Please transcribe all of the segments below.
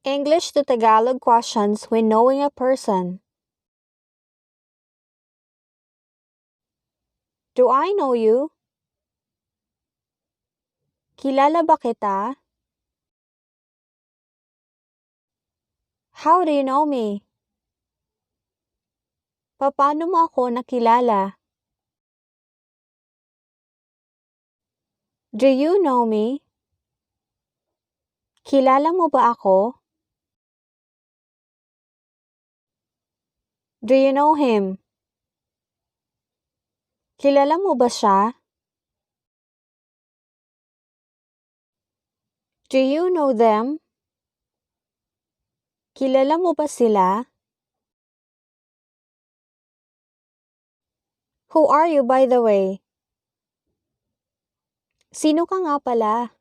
English to Tagalog questions when knowing a person. Do I know you? Kilala ba kita? How do you know me? Paano mo ako nakilala? Do you know me? Kilala mo ba ako? Do you know him? Kilala mo ba siya? Do you know them? Kilala mo ba sila? Who are you, by the way? Sino ka nga pala?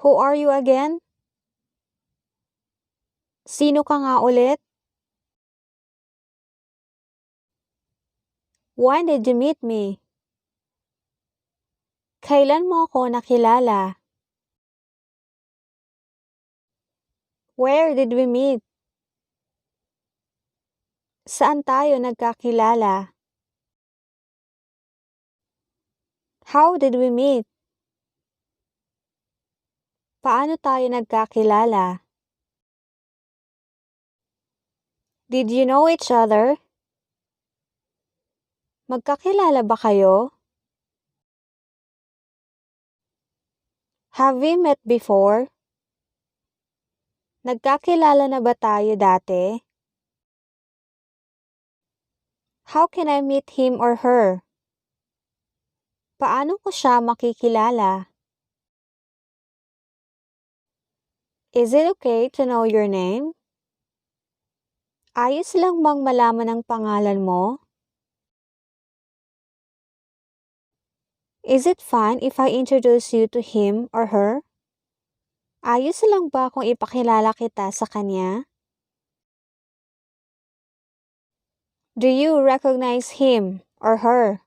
Who are you again? Sino ka nga ulit? When did you meet me? Kailan mo ako nakilala? Where did we meet? Saan tayo nagkakilala? How did we meet? Paano tayo nagkakilala? Did you know each other? Magkakilala ba kayo? Have we met before? Nagkakilala na ba tayo dati? How can I meet him or her? Paano ko siya makikilala? Is it okay to know your name? Ayos lang bang malaman ang pangalan mo? Is it fine if I introduce you to him or her? Ayos lang ba kung ipakilala kita sa kanya? Do you recognize him or her?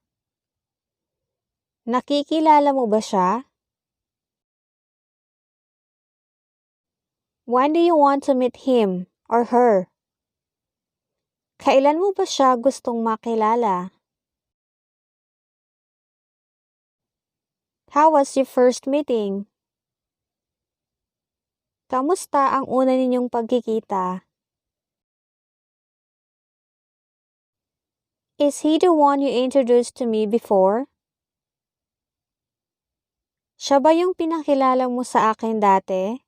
Nakikilala mo ba siya? When do you want to meet him or her? Kailan mo ba siya gustong makilala? How was your first meeting? Kamusta ang una ninyong pagkikita? Is he the one you introduced to me before? Siya ba yung pinakilala mo sa akin dati?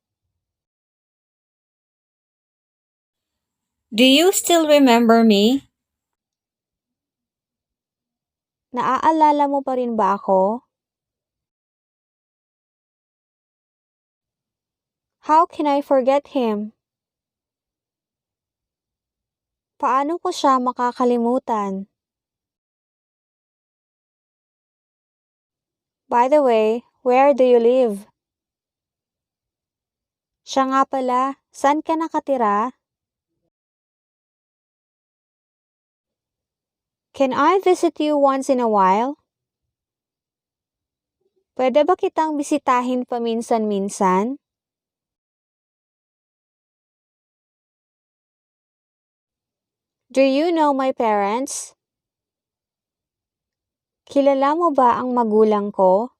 Do you still remember me? Naaalala mo pa rin ba ako? How can I forget him? Paano ko siya makakalimutan? By the way, where do you live? Siya nga pala, saan ka nakatira? Can I visit you once in a while? Pwede ba kitang bisitahin paminsan-minsan? Do you know my parents? Kilala mo ba ang magulang ko?